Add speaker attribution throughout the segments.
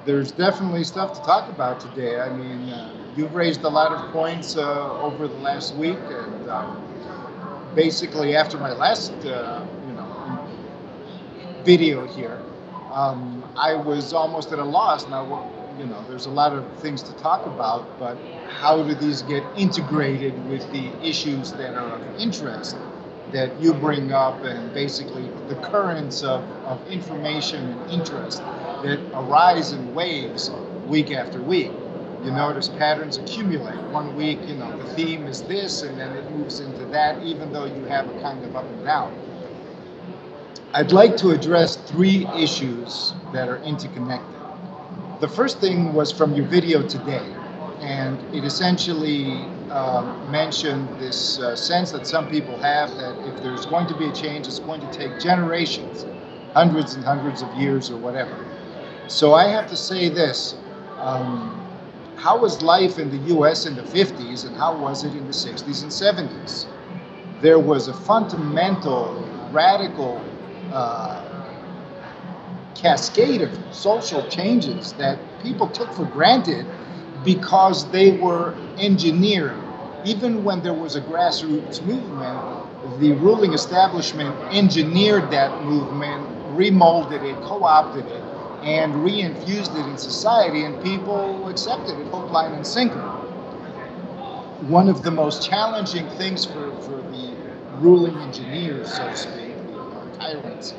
Speaker 1: There's definitely stuff to talk about today. I mean, you've raised a lot of points over the last week, and basically after my last, video here, I was almost at a loss. Now, there's a lot of things to talk about, but how do these get integrated with the issues that are of interest that you bring up, and basically the currents of information and interest that arise in waves week after week? You notice patterns accumulate. One week, the theme is this, and then it moves into that, even though you have a kind of up and down. I'd like to address three issues that are interconnected. The first thing was from your video today, and it essentially mentioned this sense that some people have that if there's going to be a change, it's going to take generations, hundreds and hundreds of years or whatever. So I have to say this. How was life in the US in the 50s, and how was it in the 60s and 70s? There was a fundamental, radical cascade of social changes that people took for granted because they were engineered. Even when there was a grassroots movement, the ruling establishment engineered that movement, remolded it, co-opted it, and reinfused it in society, and people accepted it hook, line, and sinker. One of the most challenging things for the ruling engineers, so to speak, tyrants,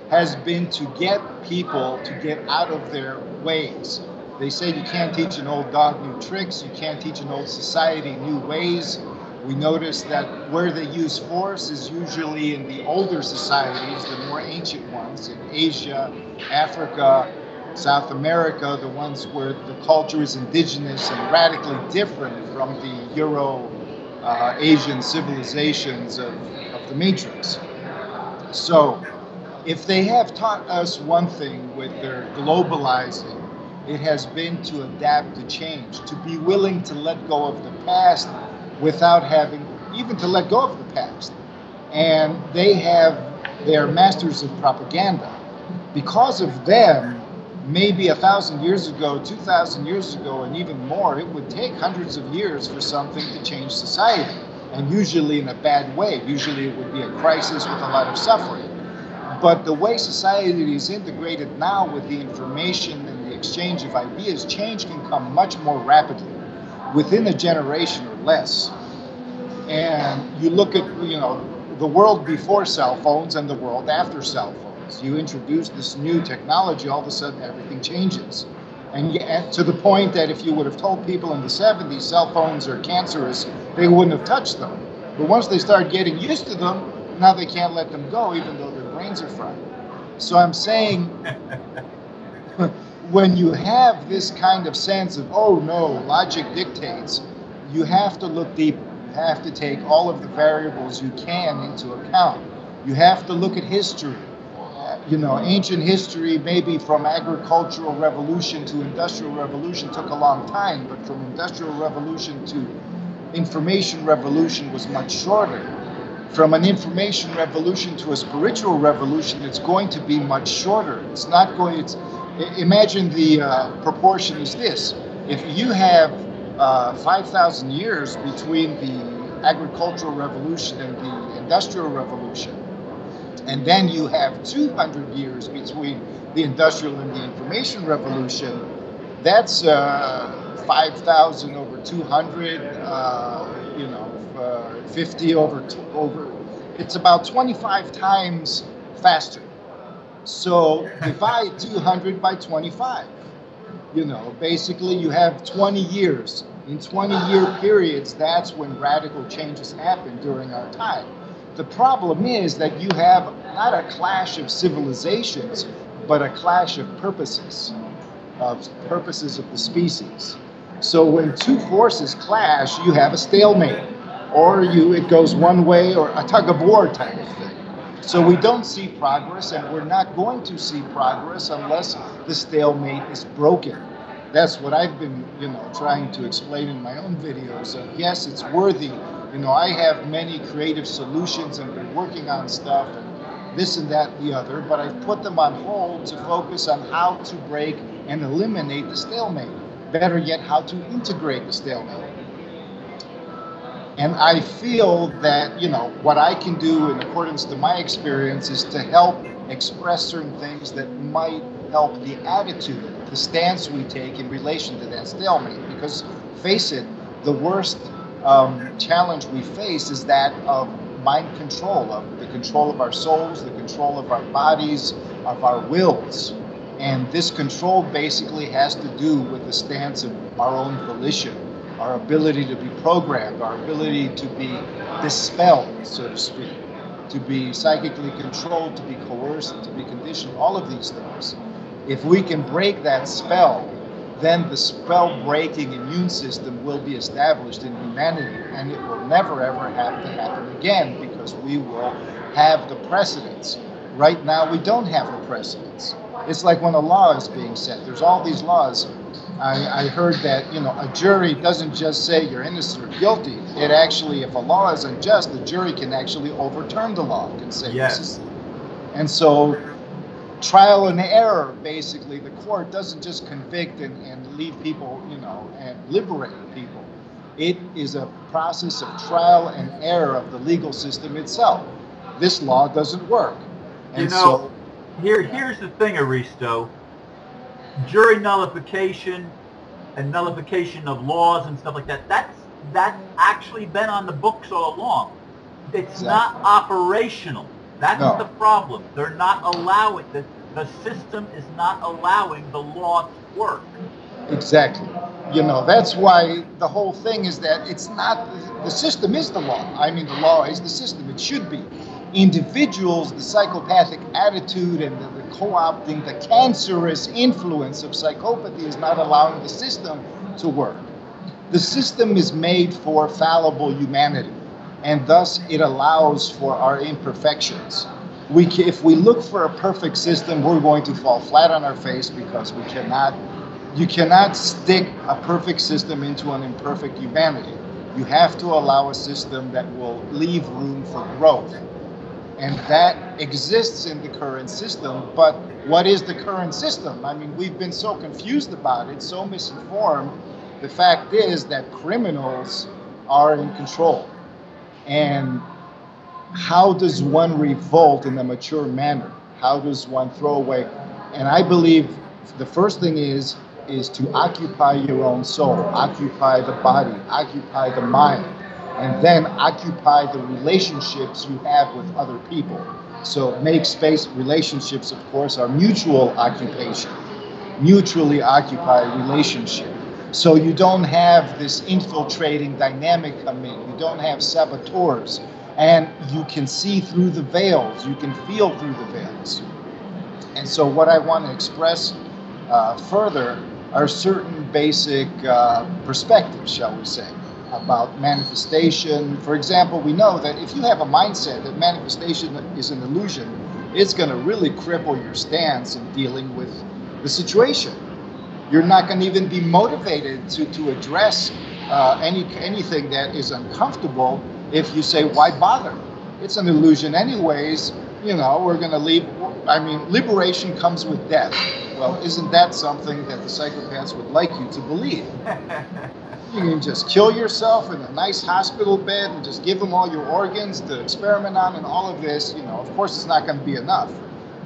Speaker 1: has been to get people to get out of their ways. They say you can't teach an old dog new tricks, you can't teach an old society new ways. We notice that where they use force is usually in the older societies, the more ancient ones, in Asia, Africa, South America, the ones where the culture is indigenous and radically different from the Euro-Asian civilizations of the Matrix. So, if they have taught us one thing with their globalizing, it has been to adapt to change, to be willing to let go of the past without having even to let go of the past. And they're masters of propaganda. Because of them, maybe 1,000 years ago, 2,000 years ago, and even more, it would take hundreds of years for something to change society. And usually in a bad way. Usually it would be a crisis with a lot of suffering. But the way society is integrated now with the information and the exchange of ideas, change can come much more rapidly, within a generation or less. And you look at, the world before cell phones and the world after cell phones. You introduce this new technology, all of a sudden everything changes. And to the point that if you would have told people in the 70s cell phones are cancerous, they wouldn't have touched them. But once they start getting used to them, now they can't let them go, even though their brains are fried. So I'm saying, when you have this kind of sense of, oh no, logic dictates, you have to look deeper. You have to take all of the variables you can into account. You have to look at history. Ancient history, maybe from agricultural revolution to industrial revolution took a long time, but from industrial revolution to information revolution was much shorter. From an information revolution to a spiritual revolution, it's going to be much shorter. It's not going, imagine the proportion is this. If you have 5,000 years between the agricultural revolution and the industrial revolution, and then you have 200 years between the industrial and the information revolution, that's 5,000 over 200, 50 over, it's about 25 times faster. So divide 200 by 25. Basically you have 20 years. In 20-year periods, that's when radical changes happen during our time. The problem is that you have not a clash of civilizations, but a clash of purposes of the species. So when two forces clash, you have a stalemate, or it goes one way, or a tug of war type of thing. So we don't see progress, and we're not going to see progress unless the stalemate is broken. That's what I've been, trying to explain in my own videos. Yes, it's worthy. I have many creative solutions and been working on stuff and this and that and the other, but I've put them on hold to focus on how to break and eliminate the stalemate. Better yet, how to integrate the stalemate. And I feel that, what I can do in accordance to my experience is to help express certain things that might help the attitude, the stance we take in relation to that stalemate. Because face it, the worst challenge we face is that of mind control, of the control of our souls, the control of our bodies, of our wills. And this control basically has to do with the stance of our own volition, our ability to be programmed, our ability to be dispelled, so to speak, to be psychically controlled, to be coerced, to be conditioned, all of these things. If we can break that spell, then the spell-breaking immune system will be established in humanity, and it will never ever have to happen again, because we will have the precedents. Right now, we don't have the precedents. It's like when a law is being set. There's all these laws. I heard that, a jury doesn't just say you're innocent or guilty. It actually, if a law is unjust, the jury can actually overturn the law, can say
Speaker 2: yes.
Speaker 1: This is. And so, trial and error, basically, the court doesn't just convict and leave people, and liberate people. It is a process of trial and error of the legal system itself. This law doesn't work. And
Speaker 2: here's the thing, Aristo. Jury nullification and nullification of laws and stuff like that, that's actually been on the books all along. It's not operational. That's the problem. They're not allowing, the system is not allowing the law to work.
Speaker 1: Exactly. That's why the whole thing is that it's not, the system is the law. I mean, the law is the system. It should be. Individuals, the psychopathic attitude and the co-opting, the cancerous influence of psychopathy is not allowing the system to work. The system is made for fallible humanity, and thus it allows for our imperfections. If we look for a perfect system, we're going to fall flat on our face, because you cannot stick a perfect system into an imperfect humanity. You have to allow a system that will leave room for growth. And that exists in the current system. But what is the current system? I mean, we've been so confused about it, so misinformed. The fact is that criminals are in control. And how does one revolt in a mature manner? How does one throw away? And I believe the first thing is to occupy your own soul, occupy the body, occupy the mind, and then occupy the relationships you have with other people. So make space. Relationships, of course, are mutual occupation, mutually occupied relationship. So you don't have this infiltrating dynamic come in. You don't have saboteurs, and you can see through the veils. You can feel through the veils. And so what I want to express further are certain basic perspectives, shall we say, about manifestation. For example, we know that if you have a mindset that manifestation is an illusion, it's going to really cripple your stance in dealing with the situation. You're not going to even be motivated to address anything that is uncomfortable if you say, why bother? It's an illusion anyways. We're going to leave. I mean, liberation comes with death. Well, isn't that something that the psychopaths would like you to believe? You can just kill yourself in a nice hospital bed and just give them all your organs to experiment on and all of this. Of course, it's not going to be enough,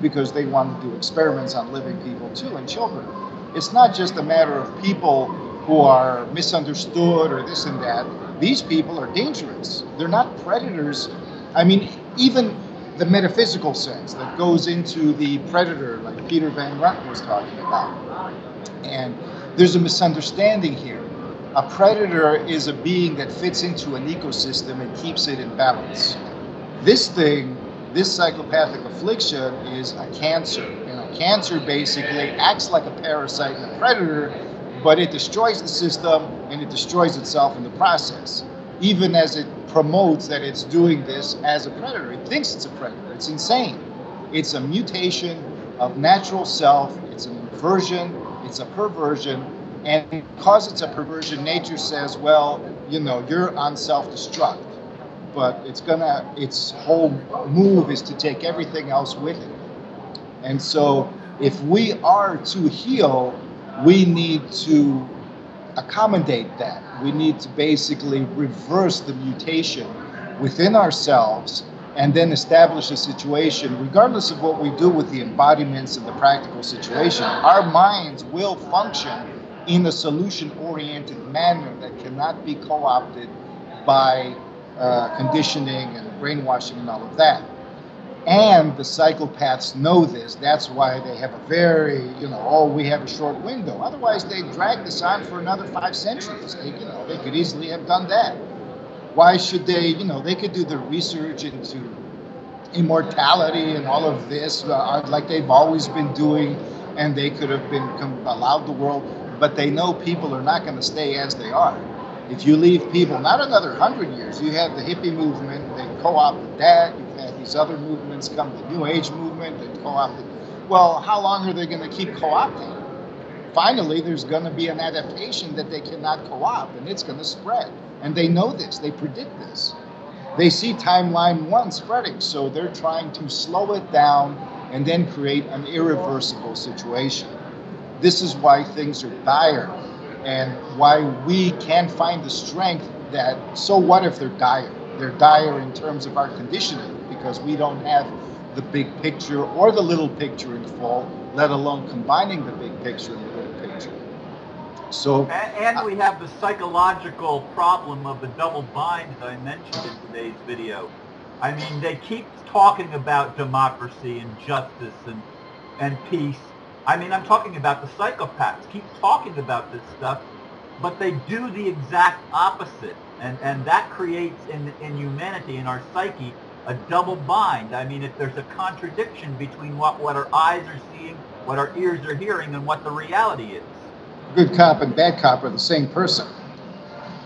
Speaker 1: because they want to do experiments on living people too, and children. It's not just a matter of people who are misunderstood or this and that. These people are dangerous. They're not predators. I mean, even the metaphysical sense that goes into the predator, like Peter Van Rutten was talking about. And there's a misunderstanding here. A predator is a being that fits into an ecosystem and keeps it in balance. This psychopathic affliction is a cancer. And a cancer basically acts like a parasite and a predator, but it destroys the system and it destroys itself in the process. Even as it promotes that it's doing this as a predator. It thinks it's a predator. It's insane. It's a mutation of natural self. It's an inversion. It's a perversion. And because it's a perversion, nature says, well, you're on self-destruct. But its whole move is to take everything else with it. And so if we are to heal, we need to accommodate that. We need to basically reverse the mutation within ourselves and then establish a situation, regardless of what we do with the embodiments and the practical situation, our minds will function in a solution-oriented manner that cannot be co-opted by conditioning and brainwashing and all of that. And the psychopaths know this. That's why they have a very, oh, we have a short window. Otherwise, they drag this on for another 5 centuries. They could easily have done that. Why should they, they could do the research into immortality and all of this, like they've always been doing, and they could have been allowed the world, but they know people are not going to stay as they are. If you leave people, not another 100 years, you have the hippie movement, they co-opted that, you've had these other movements come, the New Age movement, they co-opted. Well, how long are they going to keep co-opting? Finally, there's going to be an adaptation that they cannot co-opt, and it's going to spread. And they know this, they predict this. They see timeline 1 spreading, so they're trying to slow it down and then create an irreversible situation. This is why things are dire, and why we can find the strength that, so what if they're dire? They're dire in terms of our conditioning, because we don't have the big picture or the little picture in full, let alone combining the big picture and the little picture. So,
Speaker 2: and we have the psychological problem of the double bind that I mentioned in today's video. I mean, they keep talking about democracy and justice and peace. I mean, I'm talking about the psychopaths. Keep talking about this stuff, but they do the exact opposite. And that creates in humanity, in our psyche, a double bind. I mean, if there's a contradiction between what our eyes are seeing, what our ears are hearing, and what the reality is.
Speaker 1: Good cop and bad cop are the same person.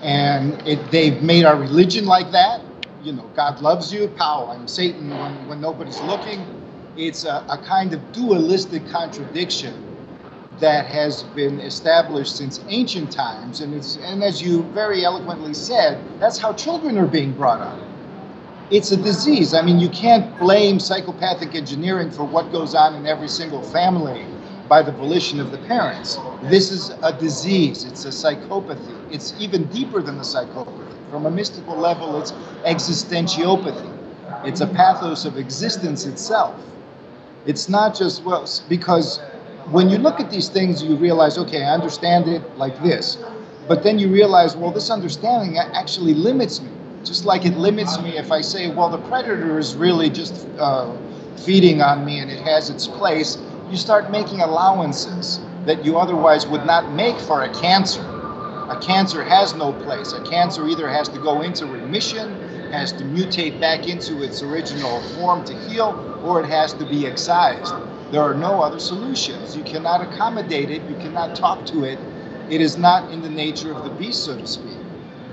Speaker 1: And they've made our religion like that. God loves you, pow, I'm Satan when nobody's looking. It's a kind of dualistic contradiction that has been established since ancient times. And as you very eloquently said, that's how children are being brought up. It's a disease. I mean, you can't blame psychopathic engineering for what goes on in every single family by the volition of the parents. This is a disease. It's a psychopathy. It's even deeper than the psychopathy. From a mystical level, it's existentiopathy. It's a pathos of existence itself. It's not just, well, because when you look at these things, you realize, okay, I understand it like this. But then you realize, well, this understanding actually limits me. Just like it limits me if I say, well, the predator is really just feeding on me and it has its place. You start making allowances that you otherwise would not make for a cancer. A cancer has no place. A cancer either has to go into remission, has to mutate back into its original form to heal, or it has to be excised. There are no other solutions. You cannot accommodate it. You cannot talk to it. It is not in the nature of the beast, so to speak.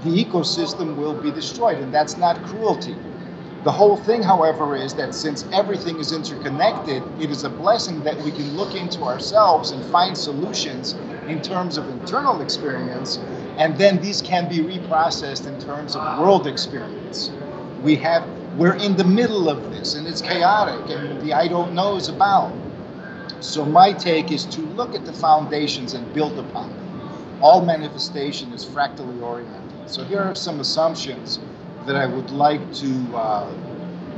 Speaker 1: The ecosystem will be destroyed, and that's not cruelty. The whole thing, however, is that since everything is interconnected, it is a blessing that we can look into ourselves and find solutions in terms of internal experience, and then these can be reprocessed in terms of world experience. We're in the middle of this, and it's chaotic, and the I don't knows abound. So my take is to look at the foundations and build upon them. All manifestation is fractally oriented. So here are some assumptions that I would like to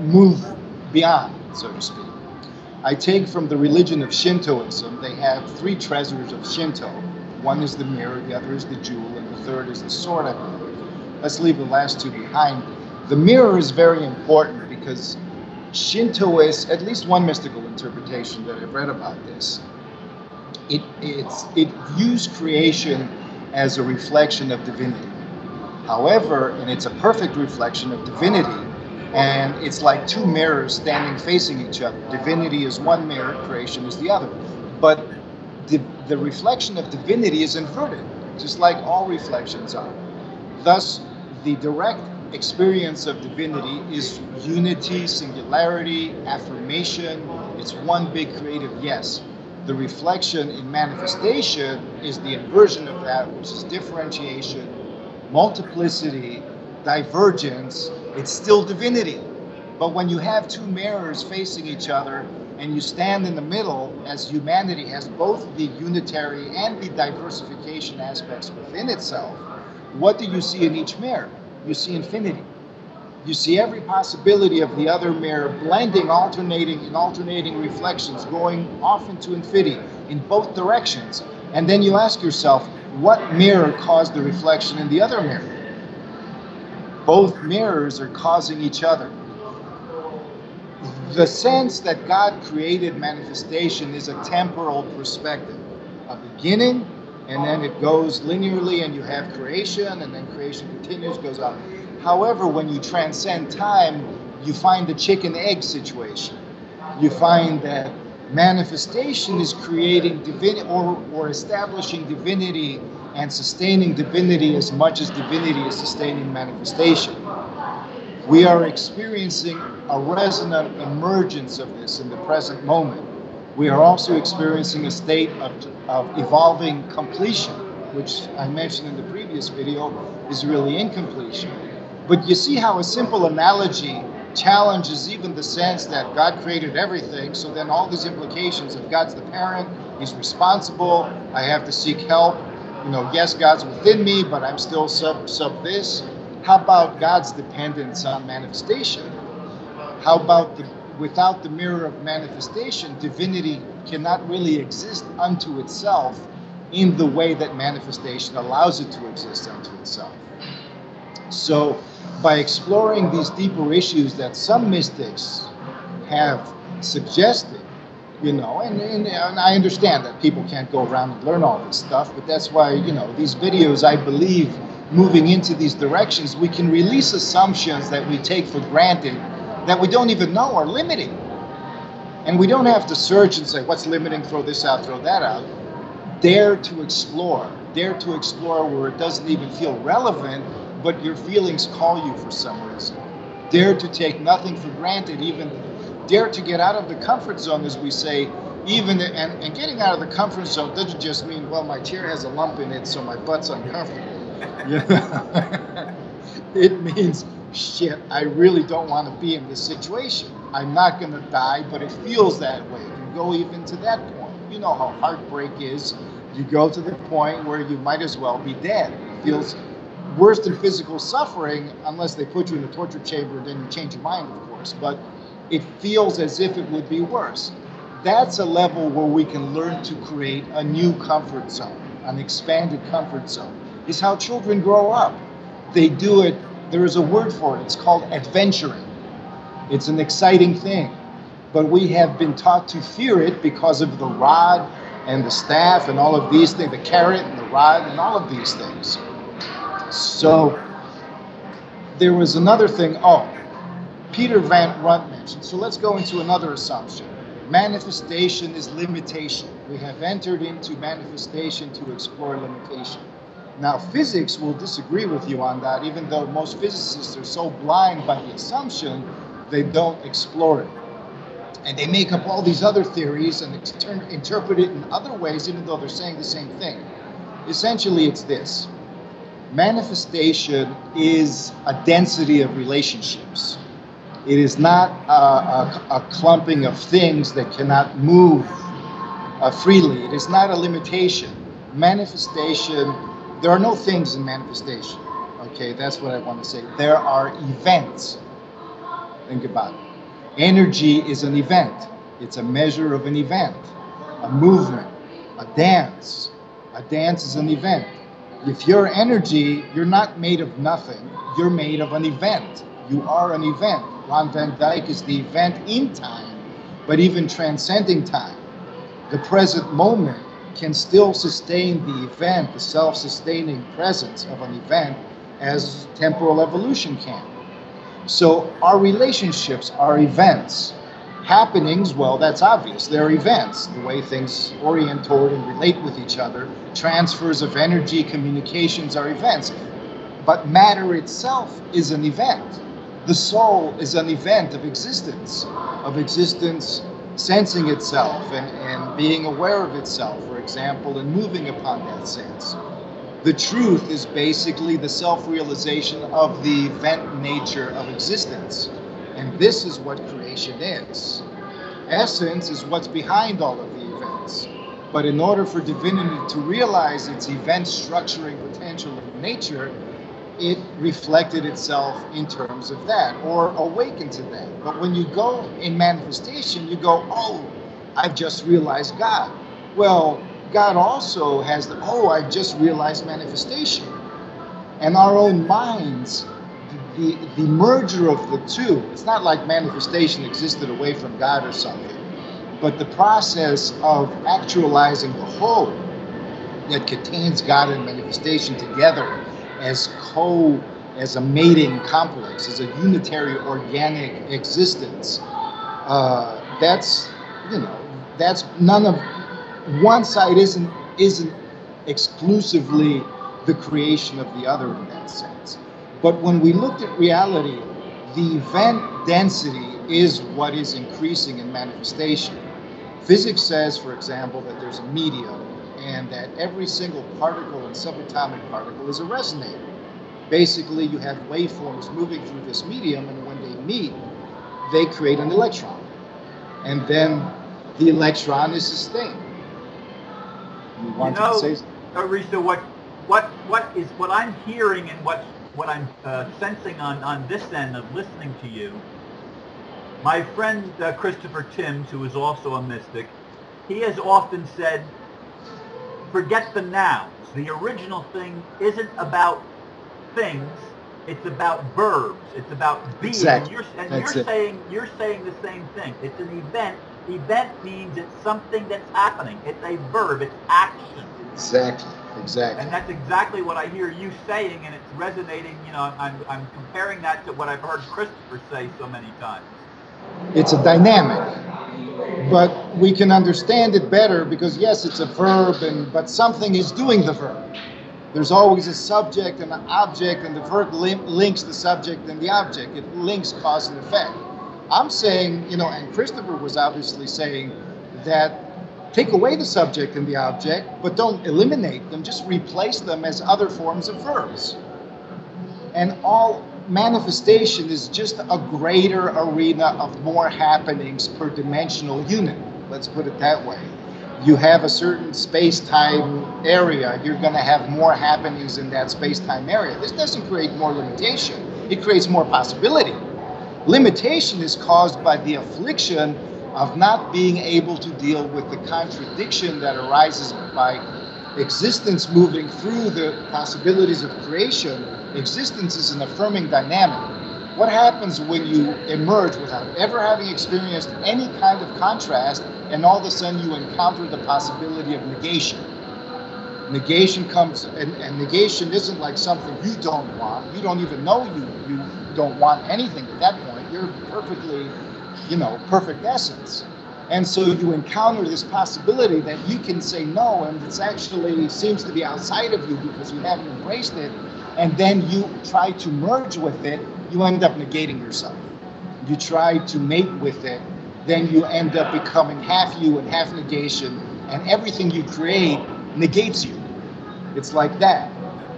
Speaker 1: move beyond, so to speak. I take from the religion of Shintoism. They have 3 treasures of Shinto. One is the mirror, the other is the jewel, and the third is the sword, I believe. Let's leave the last 2 behind. The mirror is very important because Shintoists, at least one mystical interpretation that I've read about this, it views creation as a reflection of divinity. However, and it's a perfect reflection of divinity, and it's like 2 mirrors standing facing each other. Divinity is one mirror, creation is the other. But the reflection of divinity is inverted, just like all reflections are. Thus, the direct experience of divinity is unity, singularity, affirmation. It's one big creative yes. The reflection in manifestation is the inversion of that, which is differentiation, multiplicity, divergence. It's still divinity. But when you have 2 mirrors facing each other and you stand in the middle as humanity has both the unitary and the diversification aspects within itself, what do you see in each mirror? You see infinity. You see every possibility of the other mirror blending, alternating reflections, going off into infinity in both directions. And then you ask yourself, what mirror caused the reflection in the other mirror? Both mirrors are causing each other. The sense that God created manifestation is a temporal perspective, a beginning, and then it goes linearly, and you have creation, and then creation continues, goes on. However, when you transcend time, you find the chicken-egg situation. You find that manifestation is creating divinity or establishing divinity and sustaining divinity as much as divinity is sustaining manifestation. We are experiencing a resonant emergence of this in the present moment. We are also experiencing a state of evolving completion, which I mentioned in the previous video is really incompletion. But you see how a simple analogy challenges even the sense that God created everything, so then all these implications of God's the parent, he's responsible, I have to seek help, yes, God's within me, but I'm still sub this. How about God's dependence on manifestation? How about without the mirror of manifestation, divinity cannot really exist unto itself in the way that manifestation allows it to exist unto itself. So by exploring these deeper issues that some mystics have suggested, and I understand that people can't go around and learn all this stuff, but that's why, these videos, I believe, moving into these directions, we can release assumptions that we take for granted that we don't even know are limiting. And we don't have to search and say, what's limiting, throw this out, throw that out. Dare to explore where it doesn't even feel relevant, but your feelings call you for some reason. Dare to take nothing for granted, even dare to get out of the comfort zone, as we say, and getting out of the comfort zone doesn't just mean, well, my chair has a lump in it, so my butt's uncomfortable. It means, shit, I really don't want to be in this situation. I'm not going to die, but it feels that way. You go even to that point. You know how heartbreak is. You go to the point where you might as well be dead. It feels worse than physical suffering, unless they put you in a torture chamber, then you change your mind, of course. But it feels as if it would be worse. That's a level where we can learn to create a new comfort zone, an expanded comfort zone. It's how children grow up. They do it, there is a word for it, it's called adventuring. It's an exciting thing. But we have been taught to fear it because of the rod and the staff and all of these things, the carrot and the rod and all of these things. So there was another thing, Peter Van Runt mentioned. So let's go into another assumption. Manifestation is limitation. We have entered into manifestation to explore limitation. Now, physics will disagree with you on that, even though most physicists are so blind by the assumption, they don't explore it. And they make up all these other theories and interpret it in other ways, even though they're saying the same thing. Essentially, it's this. Manifestation is a density of relationships. It is not a clumping of things that cannot move freely. It is not a limitation. Manifestation, there are no things in manifestation. Okay, that's what I want to say. There are events. Think about it. Energy is an event. It's a measure of an event. A movement, a dance. A dance is an event. If you're energy, you're not made of nothing. You're made of an event. You are an event. Ron Van Dyke is the event in time, but even transcending time. The present moment can still sustain the event, the self-sustaining presence of an event, as temporal evolution can. So our relationships are events. Happenings, well, that's obvious. They're events, the way things orient toward and relate with each other. Transfers of energy, communications are events. But matter itself is an event. The soul is an event of existence sensing itself and being aware of itself, for example, and moving upon that sense. The truth is basically the self-realization of the event nature of existence. And this is what creation is. Essence is what's behind all of the events. But in order for divinity to realize its event structuring potential of nature, it reflected itself in terms of that, or awakened to that. But when you go in manifestation, you go, oh, I've just realized God. Well, God also has the, oh, I've just realized manifestation. And our own minds, the merger of the two, it's not like manifestation existed away from God or something, but the process of actualizing the whole that contains God and manifestation together as a mating complex, as a unitary organic existence. That's none of, one side isn't exclusively the creation of the other in that sense. But when we looked at reality, the event density is what is increasing in manifestation. Physics says, for example, that there's a medium and that every single particle and subatomic particle is a resonator. Basically, you have waveforms moving through this medium, and when they meet, they create an electron. And then the electron is sustained. You want to say something?
Speaker 2: Aristo, what I'm hearing and what I'm sensing on this end of listening to you, my friend Christopher Timms, who is also a mystic, he has often said, forget the nouns. The original thing isn't about things, it's about verbs. It's about being.
Speaker 1: Exactly.
Speaker 2: You're saying the same thing. It's an event. Event means it's something that's happening. It's a verb. It's action.
Speaker 1: Exactly.
Speaker 2: And that's exactly what I hear you saying, and it's resonating. You know, I'm comparing that to what I've heard Christopher say so many times.
Speaker 1: It's a dynamic, but we can understand it better because yes, it's a verb, but something is doing the verb. There's always a subject and an object, and the verb links the subject and the object. It links cause and effect. I'm saying, and Christopher was obviously saying that take away the subject and the object, but don't eliminate them, just replace them as other forms of verbs. And all manifestation is just a greater arena of more happenings per dimensional unit. Let's put it that way. You have a certain space-time area, you're going to have more happenings in that space-time area. This doesn't create more limitation, it creates more possibility. Limitation is caused by the affliction of not being able to deal with the contradiction that arises by existence moving through the possibilities of creation. Existence is an affirming dynamic. What happens when you emerge without ever having experienced any kind of contrast, and all of a sudden you encounter the possibility of negation? Negation comes, and negation isn't like something you don't want. You don't even know you don't want anything at that point. You're perfectly, perfect essence. And so you encounter this possibility that you can say no, and it's actually seems to be outside of you because you haven't embraced it, and then you try to merge with it, you end up negating yourself. You try to mate with it, then you end up becoming half you and half negation, and everything you create negates you. It's like that.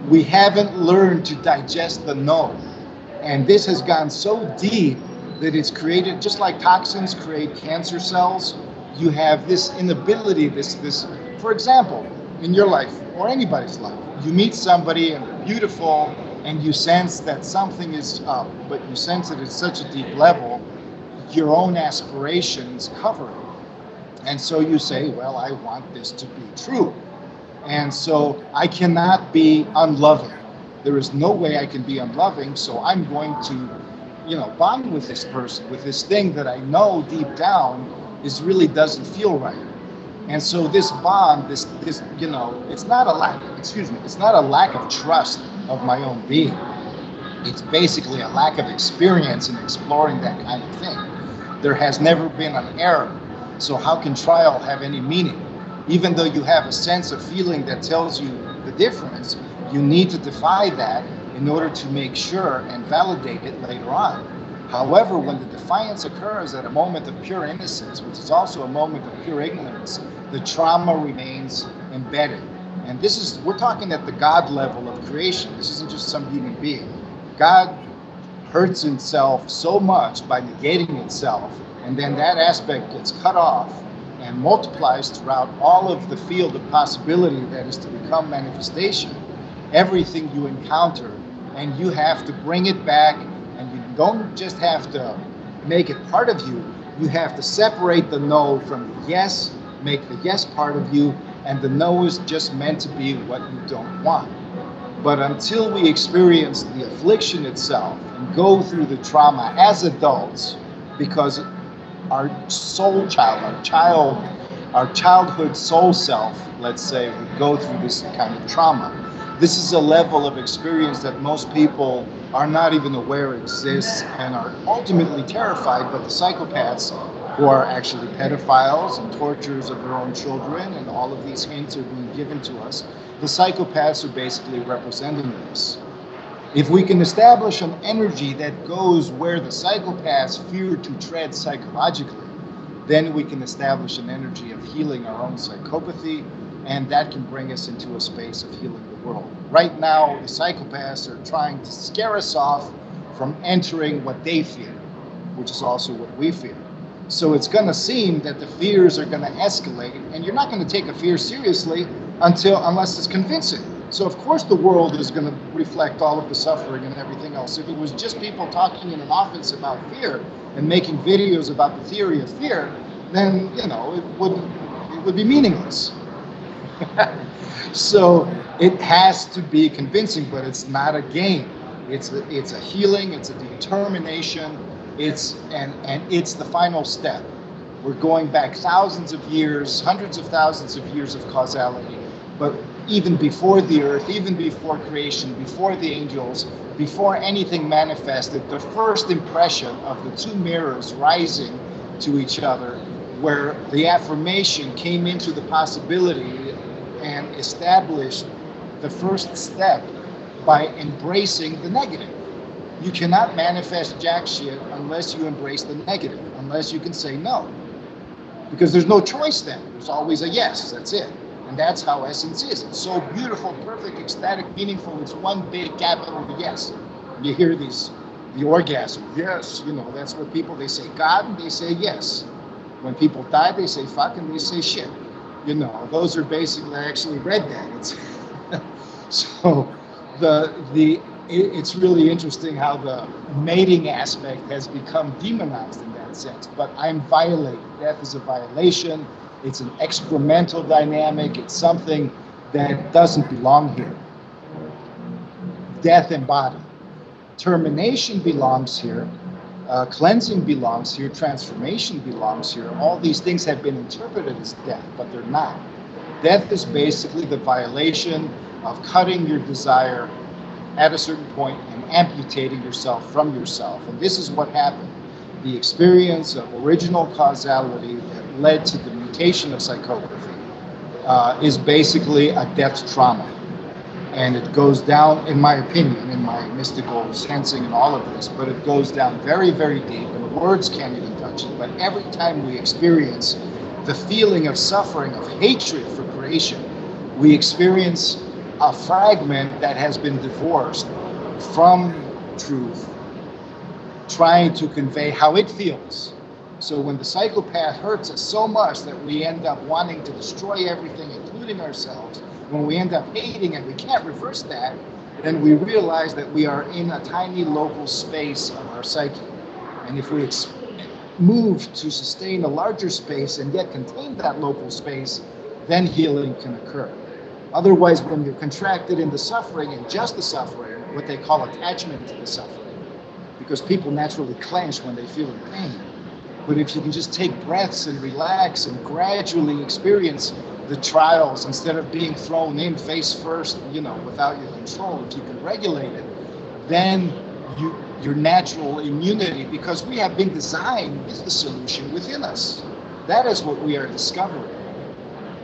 Speaker 1: We haven't learned to digest the no. And this has gone so deep that it's created, just like toxins create cancer cells, you have this inability, this, for example, in your life or anybody's life, you meet somebody and they're beautiful and you sense that something is up, but you sense it at such a deep level, your own aspirations cover it. And so you say, well, I want this to be true. And so I cannot be unloving. There is no way I can be unloving, so I'm going to bond with this person, with this thing that I know deep down really doesn't feel right. And so this bond, this it's not a lack of trust of my own being. It's basically a lack of experience in exploring that kind of thing. There has never been an error. So how can trial have any meaning? Even though you have a sense of feeling that tells you the difference, you need to defy that in order to make sure and validate it later on. However, when the defiance occurs at a moment of pure innocence, which is also a moment of pure ignorance, the trauma remains embedded. And we're talking at the God level of creation. This isn't just some human being. God hurts himself so much by negating itself and then that aspect gets cut off and multiplies throughout all of the field of possibility that is to become manifestation, everything you encounter, and you have to bring it back, and you don't just have to make it part of you, you have to separate the no from the yes, make the yes part of you, and the no is just meant to be what you don't want. But until we experience the affliction itself and go through the trauma as adults, because our soul child, our childhood soul self, let's say, would go through this kind of trauma. This is a level of experience that most people are not even aware exists and are ultimately terrified. But the psychopaths, who are actually pedophiles and torturers of their own children, and all of these hints are being given to us, the psychopaths are basically representing this. If we can establish an energy that goes where the psychopaths fear to tread psychologically, then we can establish an energy of healing our own psychopathy, and that can bring us into a space of healing the world. Right now, the psychopaths are trying to scare us off from entering what they fear, which is also what we fear. So it's going to seem that the fears are going to escalate, and you're not going to take a fear seriously unless it's convincing. So of course the world is going to reflect all of the suffering and everything else. If it was just people talking in an office about fear and making videos about the theory of fear, then it would be meaningless. So it has to be convincing, but it's not a game. It's a healing. It's a determination. It's the final step. We're going back thousands of years, hundreds of thousands of years of causality, but even before the earth, even before creation, before the angels, before anything manifested, the first impression of the two mirrors rising to each other, where the affirmation came into the possibility and established the first step by embracing the negative. You cannot manifest jack shit unless you embrace the negative, unless you can say no. Because there's no choice then. There's always a yes, that's it. And that's how essence is. It's so beautiful, perfect, ecstatic, meaningful. It's one big capital yes. You hear the orgasm. Yes, that's what people, they say God and they say yes. When people die, they say fuck and they say shit. Those are basically, I actually read that. So it's really interesting how the mating aspect has become demonized in that sense. But I'm violated. Death is a violation. It's an excremental dynamic. It's something that doesn't belong here. Death embodied. Termination belongs here. Cleansing belongs here. Transformation belongs here. All these things have been interpreted as death, but they're not. Death is basically the violation of cutting your desire at a certain point and amputating yourself from yourself. And this is what happened. The experience of original causality that led to the mutation of psychopathy is basically a death trauma. And it goes down, in my opinion, in my mystical sensing and all of this, but it goes down very, very deep, and words can't even touch it. But every time we experience the feeling of suffering, of hatred for creation, we experience a fragment that has been divorced from truth, trying to convey how it feels. So when the psychopath hurts us so much that we end up wanting to destroy everything, including ourselves, when we end up hating and we can't reverse that, then we realize that we are in a tiny local space of our psyche. And if we move to sustain a larger space and yet contain that local space, then healing can occur. Otherwise, when you're contracted in the suffering and just the suffering, what they call attachment to the suffering, because people naturally clench when they feel in pain. But if you can just take breaths and relax and gradually experience the trials instead of being thrown in face first, without your control, if you can regulate it, then your natural immunity, because we have been designed with the solution within us. That is what we are discovering.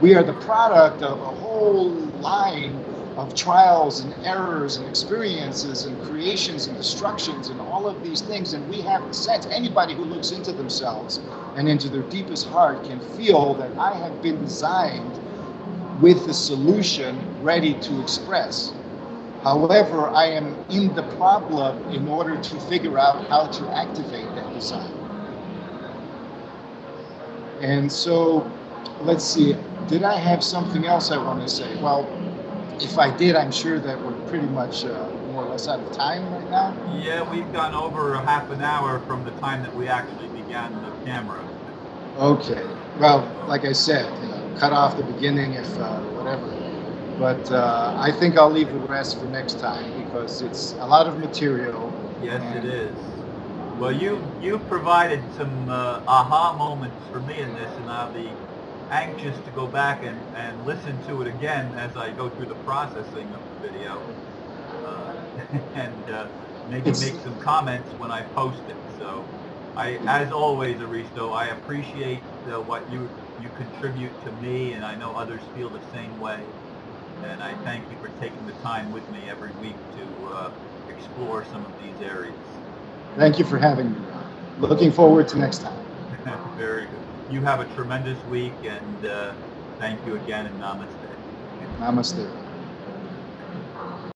Speaker 1: We are the product of a whole line of trials and errors and experiences and creations and destructions and all of these things. And we have the sense, anybody who looks into themselves and into their deepest heart can feel that I have been designed with the solution ready to express. However, I am in the problem in order to figure out how to activate that design. And so, let's see, did I have something else I want to say? Well, if I did, I'm sure that we're pretty much more or less out of time right now.
Speaker 2: Yeah, we've gone over a half an hour from the time that we actually began the camera.
Speaker 1: Okay. Well, like I said, cut off the beginning if whatever. But I think I'll leave the rest for next time because it's a lot of material.
Speaker 2: Yes, it is. Well, you provided some aha moments for me in this, and I'll be anxious to go back and listen to it again as I go through the processing of the video, and maybe make some comments when I post it. So, as always, Aristo, I appreciate what you contribute to me, and I know others feel the same way. And I thank you for taking the time with me every week to explore some of these areas.
Speaker 1: Thank you for having me. Looking forward to next time.
Speaker 2: Very good. You have a tremendous week, and thank you again, and namaste.
Speaker 1: Namaste.